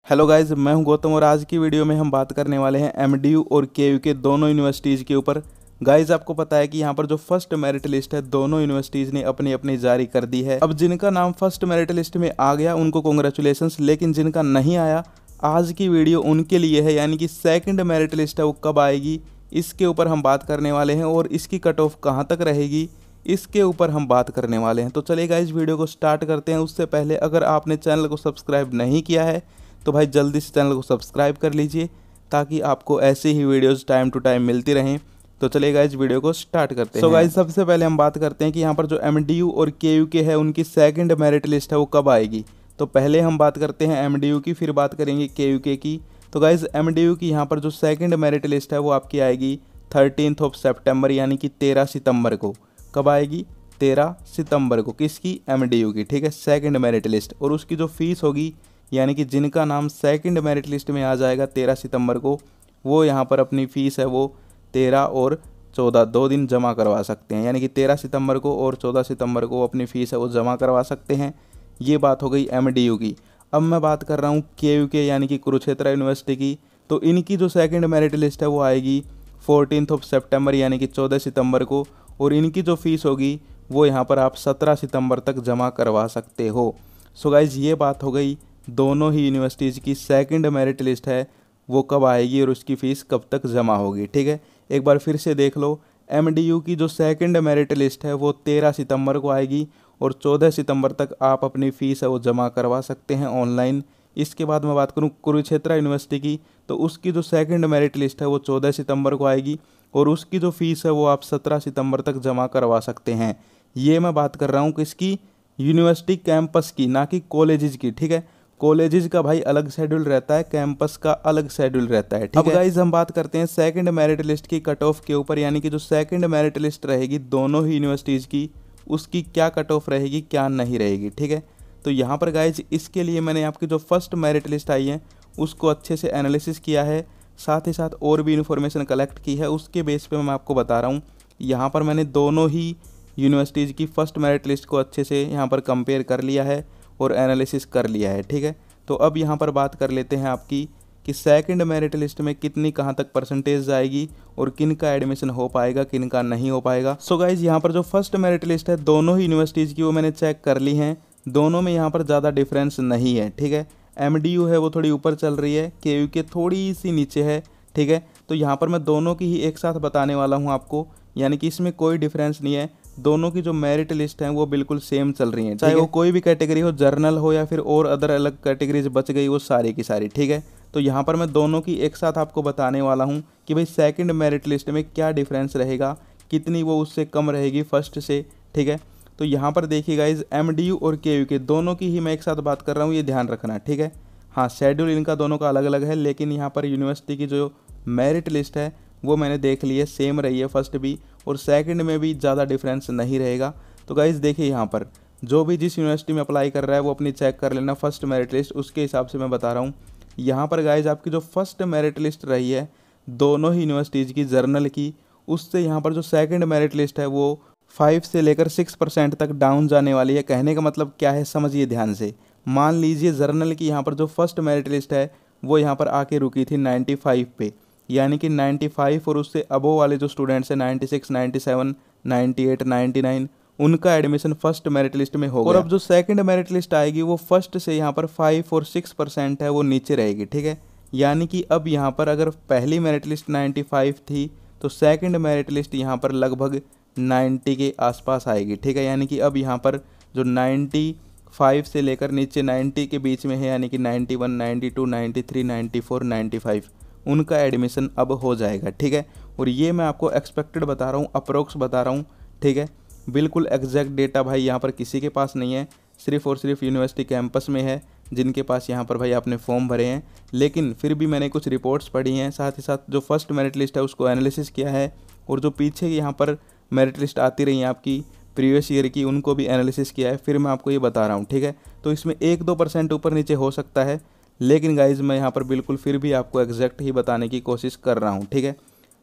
Hello guys, मैं हूं गौतम और आज की वीडियो में हम बात करने वाले हैं एमडीयू और केयू के दोनों यूनिवर्सिटीज़ के ऊपर। गाइज आपको पता है कि यहां पर जो फर्स्ट मेरिट लिस्ट है दोनों यूनिवर्सिटीज़ ने अपनी अपनी जारी कर दी है। अब जिनका नाम फर्स्ट मेरिट लिस्ट में आ गया उनको कॉन्ग्रेचुलेशंस, लेकिन जिनका नहीं आया आज की वीडियो उनके लिए है। यानी कि सेकंड मेरिट लिस्ट है वो कब आएगी इसके ऊपर हम बात करने वाले हैं और इसकी कट ऑफ कहाँ तक रहेगी इसके ऊपर हम बात करने वाले हैं। तो चलिए गाइज वीडियो को स्टार्ट करते हैं। उससे पहले अगर आपने चैनल को सब्सक्राइब नहीं किया है तो भाई जल्दी से चैनल को सब्सक्राइब कर लीजिए ताकि आपको ऐसे ही वीडियोस टाइम टू टाइम मिलती रहें। तो चलिए गाइज वीडियो को स्टार्ट करते हैं। सो गाइज सबसे पहले हम बात करते हैं कि यहाँ पर जो एमडीयू और केयू के है उनकी सेकंड मेरिट लिस्ट है वो कब आएगी। तो पहले हम बात करते हैं एमडीयू की, फिर बात करेंगे केयू के की। तो गाइज एमडीयू की यहाँ पर जो सेकंड मेरिट लिस्ट है वो आपकी आएगी 13 सितंबर यानी कि 13 सितंबर को। कब आएगी? 13 सितंबर को। किसकी? एमडीयू की। ठीक है, सेकंड मेरिट लिस्ट। और उसकी जो फीस होगी यानी कि जिनका नाम सेकंड मेरिट लिस्ट में आ जाएगा 13 सितंबर को, वो यहाँ पर अपनी फ़ीस है वो 13 और 14 2 दिन जमा करवा सकते हैं। यानी कि 13 सितंबर को और 14 सितंबर को अपनी फ़ीस है वो जमा करवा सकते हैं। ये बात हो गई एमडीयू की। अब मैं बात कर रहा हूँ केयू के यानी कि कुरुक्षेत्र यूनिवर्सिटी की। तो इनकी जो सेकंड मेरिट लिस्ट है वो आएगी 14 सितंबर यानी कि 14 सितंबर को। और इनकी जो फ़ीस होगी वो यहाँ पर आप 17 सितंबर तक जमा करवा सकते हो। सो गाइज ये बात हो गई दोनों ही यूनिवर्सिटीज़ की सेकंड मेरिट लिस्ट है वो कब आएगी और उसकी फ़ीस कब तक जमा होगी। ठीक है, एक बार फिर से देख लो। एमडीयू की जो सेकंड मेरिट लिस्ट है वो 13 सितंबर को आएगी और 14 सितंबर तक आप अपनी फ़ीस है वो जमा करवा सकते हैं ऑनलाइन। इसके बाद मैं बात करूँ कुरुक्षेत्र यूनिवर्सिटी की, तो उसकी जो सेकंड मेरिट लिस्ट है वो 14 सितंबर को आएगी और उसकी जो फ़ीस है वो आप 17 सितंबर तक जमा करवा सकते हैं। ये मैं बात कर रहा हूँ किसकी? यूनिवर्सिटी कैंपस की, ना कि कॉलेजेस की। ठीक है, कॉलेजेस का भाई अलग शेड्यूल रहता है, कैंपस का अलग शेड्यूल रहता है। ठीक है, अब गाइज हम बात करते हैं सेकंड मेरिट लिस्ट की कट ऑफ के ऊपर। यानी कि जो सेकंड मेरिट लिस्ट रहेगी दोनों ही यूनिवर्सिटीज़ की, उसकी क्या कट ऑफ रहेगी क्या नहीं रहेगी। ठीक है, तो यहाँ पर गाइज इसके लिए मैंने आपकी जो फर्स्ट मेरिट लिस्ट आई है उसको अच्छे से एनालिसिस किया है, साथ ही साथ और भी इन्फॉर्मेशन कलेक्ट की है। उसके बेस पे मैं आपको बता रहा हूँ। यहाँ पर मैंने दोनों ही यूनिवर्सिटीज़ की फर्स्ट मेरिट लिस्ट को अच्छे से यहाँ पर कंपेयर कर लिया है और एनालिसिस कर लिया है। ठीक है, तो अब यहाँ पर बात कर लेते हैं आपकी कि सेकंड मेरिट लिस्ट में कितनी कहाँ तक परसेंटेज आएगी और किन का एडमिशन हो पाएगा किन का नहीं हो पाएगा। सो गाइज यहाँ पर जो फर्स्ट मेरिट लिस्ट है दोनों ही यूनिवर्सिटीज़ की वो मैंने चेक कर ली हैं। दोनों में यहाँ पर ज़्यादा डिफरेंस नहीं है। ठीक है, एमडीयू है वो थोड़ी ऊपर चल रही है, केयू के थोड़ी सी नीचे है। ठीक है, तो यहाँ पर मैं दोनों की ही एक साथ बताने वाला हूँ आपको, यानी कि इसमें कोई डिफरेंस नहीं है। दोनों की जो मेरिट लिस्ट है वो बिल्कुल सेम चल रही हैं, चाहे वो कोई भी कैटेगरी हो, जर्नल हो या फिर और अदर अलग कैटेगरीज बच गई वो सारी की सारी। ठीक है, तो यहाँ पर मैं दोनों की एक साथ आपको बताने वाला हूँ कि भाई सेकंड मेरिट लिस्ट में क्या डिफरेंस रहेगा, कितनी वो उससे कम रहेगी फर्स्ट से। ठीक है, तो यहाँ पर देखिए गाइज एमडीयू और केयू के दोनों की ही मैं एक साथ बात कर रहा हूँ, ये ध्यान रखना। ठीक है, हाँ शेड्यूल इनका दोनों का अलग अलग है, लेकिन यहाँ पर यूनिवर्सिटी की जो मेरिट लिस्ट है वो मैंने देख ली है, सेम रही है फर्स्ट भी और सेकंड में भी ज़्यादा डिफरेंस नहीं रहेगा। तो गाइज़ देखिए यहाँ पर जो भी जिस यूनिवर्सिटी में अप्लाई कर रहा है वो अपनी चेक कर लेना फर्स्ट मेरिट लिस्ट, उसके हिसाब से मैं बता रहा हूँ। यहाँ पर गाइज़ आपकी जो फर्स्ट मेरिट लिस्ट रही है दोनों ही यूनिवर्सिटीज़ की जर्नल की, उससे यहाँ पर जो सेकंड मेरिट लिस्ट है वो 5 से लेकर 6% तक डाउन जाने वाली है। कहने का मतलब क्या है समझिए ध्यान से। मान लीजिए जर्नल की यहाँ पर जो फर्स्ट मेरिट लिस्ट है वो यहाँ पर आके रुकी थी 95 पे, यानी कि 95 और उससे अबोव वाले जो स्टूडेंट्स हैं 96, 97, 98, 99 उनका एडमिशन फर्स्ट मेरिट लिस्ट में होगा। और अब जो सेकंड मेरिट लिस्ट आएगी वो फर्स्ट से यहाँ पर 5 और 6% है वो नीचे रहेगी। ठीक है, यानी कि अब यहाँ पर अगर पहली मेरिट लिस्ट 95 थी तो सेकंड मेरिट लिस्ट यहाँ पर लगभग 90 के आसपास आएगी। ठीक है, यानी कि अब यहाँ पर जो 95 से लेकर नीचे 90 के बीच में है, यानी कि 91, 92, 93, 94, 95 उनका एडमिशन अब हो जाएगा। ठीक है, और ये मैं आपको एक्सपेक्टेड बता रहा हूँ, अप्रोक्स बता रहा हूँ। ठीक है, बिल्कुल एग्जैक्ट डेटा भाई यहाँ पर किसी के पास नहीं है, सिर्फ और सिर्फ यूनिवर्सिटी कैंपस में है जिनके पास यहाँ पर भाई आपने फॉर्म भरे हैं। लेकिन फिर भी मैंने कुछ रिपोर्ट्स पढ़ी हैं, साथ ही साथ जो फर्स्ट मेरिट लिस्ट है उसको एनालिसिस किया है और जो पीछे यहाँ पर मेरिट लिस्ट आती रही हैं आपकी प्रीवियस ईयर की उनको भी एनालिसिस किया है, फिर मैं आपको ये बता रहा हूँ। ठीक है, तो इसमें 1-2% ऊपर नीचे हो सकता है, लेकिन गाइज मैं यहाँ पर बिल्कुल फिर भी आपको एग्जैक्ट ही बताने की कोशिश कर रहा हूँ। ठीक है,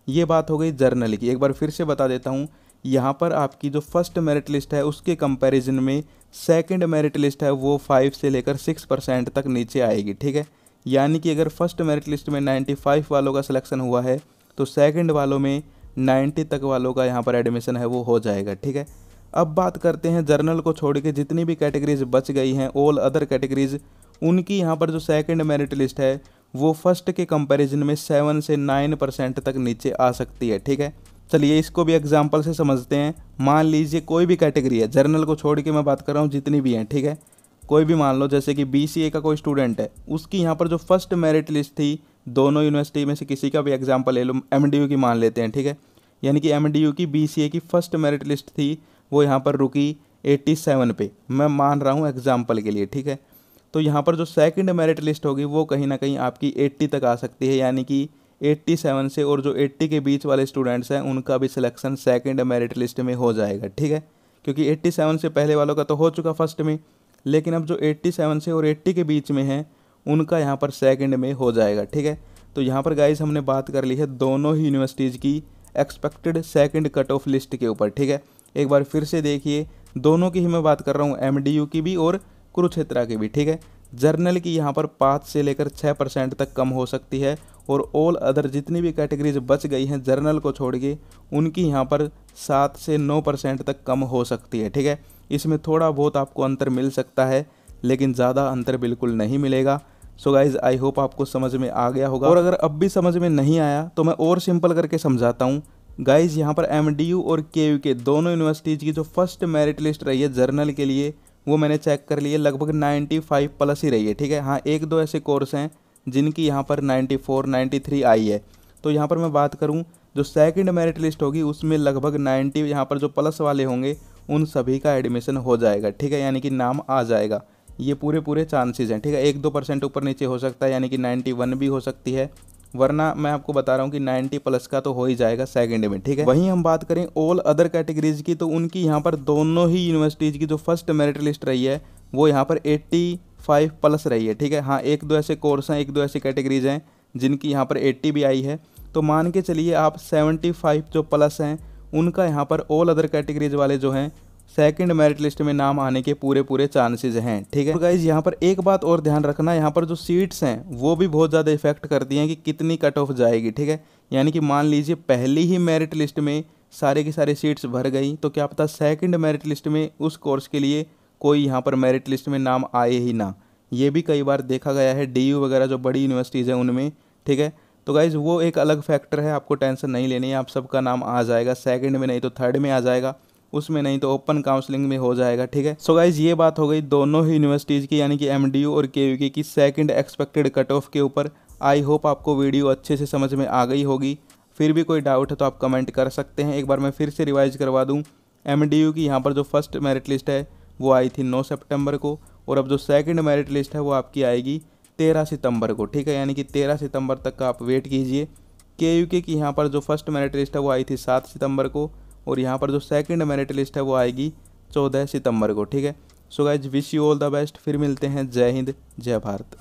ये बात हो गई जर्नल की। एक बार फिर से बता देता हूँ, यहाँ पर आपकी जो फर्स्ट मेरिट लिस्ट है उसके कंपैरिजन में सेकंड मेरिट लिस्ट है वो 5 से लेकर 6% तक नीचे आएगी। ठीक है, यानी कि अगर फर्स्ट मेरिट लिस्ट में 95 वालों का सिलेक्शन हुआ है तो सेकंड वालों में 90 तक वालों का यहाँ पर एडमिशन है वो हो जाएगा। ठीक है, अब बात करते हैं जर्नल को छोड़ के जितनी भी कैटेगरीज बच गई हैं, ऑल अदर कैटेगरीज, उनकी यहाँ पर जो सेकंड मेरिट लिस्ट है वो फर्स्ट के कंपैरिजन में 7 से 9% तक नीचे आ सकती है। ठीक है, चलिए इसको भी एग्जांपल से समझते हैं। मान लीजिए कोई भी कैटेगरी है, जर्नल को छोड़ के मैं बात कर रहा हूँ जितनी भी हैं। ठीक है, कोई भी मान लो जैसे कि BCA का कोई स्टूडेंट है, उसकी यहाँ पर जो फर्स्ट मेरिट लिस्ट थी, दोनों यूनिवर्सिटी में से किसी का भी एग्जाम्पल ले लो, MDU की मान लेते हैं। ठीक है, यानी कि MDU की BCA की फर्स्ट मेरिट लिस्ट थी वो यहाँ पर रुकी 87 पे, मैं मान रहा हूँ एग्जाम्पल के लिए। ठीक है, तो यहाँ पर जो सेकंड मेरिट लिस्ट होगी वो कहीं ना कहीं आपकी 80 तक आ सकती है, यानी कि 87 से और जो 80 के बीच वाले स्टूडेंट्स हैं उनका भी सिलेक्शन सेकंड मेरिट लिस्ट में हो जाएगा। ठीक है, क्योंकि 87 से पहले वालों का तो हो चुका फर्स्ट में, लेकिन अब जो 87 से और 80 के बीच में है उनका यहाँ पर सेकंड में हो जाएगा। ठीक है, तो यहाँ पर गाइस हमने बात कर ली है दोनों ही यूनिवर्सिटीज़ की expected second cut off list के ऊपर। ठीक है, एक बार फिर से देखिए, दोनों की ही मैं बात कर रहा हूँ, MDU की भी और कुरुक्षेत्रा की भी। ठीक है, जर्नल की यहाँ पर 5 से लेकर 6% तक कम हो सकती है और ऑल अदर जितनी भी कैटेगरीज बच गई हैं जर्नल को छोड़ के उनकी यहाँ पर 7 से 9% तक कम हो सकती है। ठीक है, इसमें थोड़ा बहुत आपको अंतर मिल सकता है लेकिन ज़्यादा अंतर बिल्कुल नहीं मिलेगा। सो गाइज आई होप आपको समझ में आ गया होगा, और अगर अब भी समझ में नहीं आया तो मैं और सिंपल करके समझाता हूँ। गाइज यहाँ पर MDU और KU के दोनों यूनिवर्सिटीज़ की जो फर्स्ट मेरिट लिस्ट रही है जर्नल के लिए वो मैंने चेक कर ली है, लगभग 95 प्लस ही रही है। ठीक है, हाँ एक दो ऐसे कोर्स हैं जिनकी यहाँ पर 94 93 आई है। तो यहाँ पर मैं बात करूँ जो सेकंड मेरिट लिस्ट होगी उसमें लगभग 90 यहाँ पर जो प्लस वाले होंगे उन सभी का एडमिशन हो जाएगा। ठीक है, यानी कि नाम आ जाएगा, ये पूरे चांसेस हैं। ठीक है, 1-2% ऊपर नीचे हो सकता है, यानी कि 91 भी हो सकती है, वरना मैं आपको बता रहा हूँ कि 90 प्लस का तो हो ही जाएगा सेकंड में। ठीक है, वहीं हम बात करें ऑल अदर कैटेगरीज की तो उनकी यहाँ पर दोनों ही यूनिवर्सिटीज़ की जो फर्स्ट मेरिट लिस्ट रही है वो यहाँ पर 85 प्लस रही है। ठीक है, हाँ एक दो ऐसे कोर्स हैं, एक दो ऐसी कैटेगरीज हैं जिनकी यहाँ पर 80 भी आई है, तो मान के चलिए आप 75 जो प्लस हैं उनका यहाँ पर ऑल अदर कैटेगरीज वाले जो हैं सेकंड मेरिट लिस्ट में नाम आने के पूरे चांसेस हैं। ठीक है, तो गाइज यहाँ पर एक बात और ध्यान रखना, यहाँ पर जो सीट्स हैं वो भी बहुत ज़्यादा इफेक्ट करती हैं कि कितनी कट ऑफ जाएगी। ठीक है, यानी कि मान लीजिए पहली ही मेरिट लिस्ट में सारे की सारी सीट्स भर गई तो क्या पता सेकंड मेरिट लिस्ट में उस कोर्स के लिए कोई यहाँ पर मेरिट लिस्ट में नाम आए ही ना, ये भी कई बार देखा गया है DU वगैरह जो बड़ी यूनिवर्सिटीज़ हैं उनमें। ठीक है, तो गाइज़ वो एक अलग फैक्टर है, आपको टेंशन नहीं लेनी है, आप सबका नाम आ जाएगा, सेकंड में नहीं तो थर्ड में आ जाएगा, उसमें नहीं तो ओपन काउंसलिंग में हो जाएगा। ठीक है, सो गाइज ये बात हो गई दोनों ही यूनिवर्सिटीज़ की, यानी कि MDU और KU की सेकंड एक्सपेक्टेड कट ऑफ के ऊपर। आई होप आपको वीडियो अच्छे से समझ में आ गई होगी, फिर भी कोई डाउट है तो आप कमेंट कर सकते हैं। एक बार मैं फिर से रिवाइज करवा दूँ, MDU की यहाँ पर जो फर्स्ट मेरिट लिस्ट है वो आई थी 9 सितंबर को, और अब जो सेकंड मेरिट लिस्ट है वो आपकी आएगी 13 सितंबर को। ठीक है, यानी कि 13 सितंबर तक का आप वेट कीजिए। KU की यहाँ पर जो फर्स्ट मेरिट लिस्ट है वो आई थी 7 सितंबर को, और यहाँ पर जो सेकंड मेरिट लिस्ट है वो आएगी 14 सितंबर को। ठीक है, so guys wish you all the best, फिर मिलते हैं। जय हिंद, जय भारत।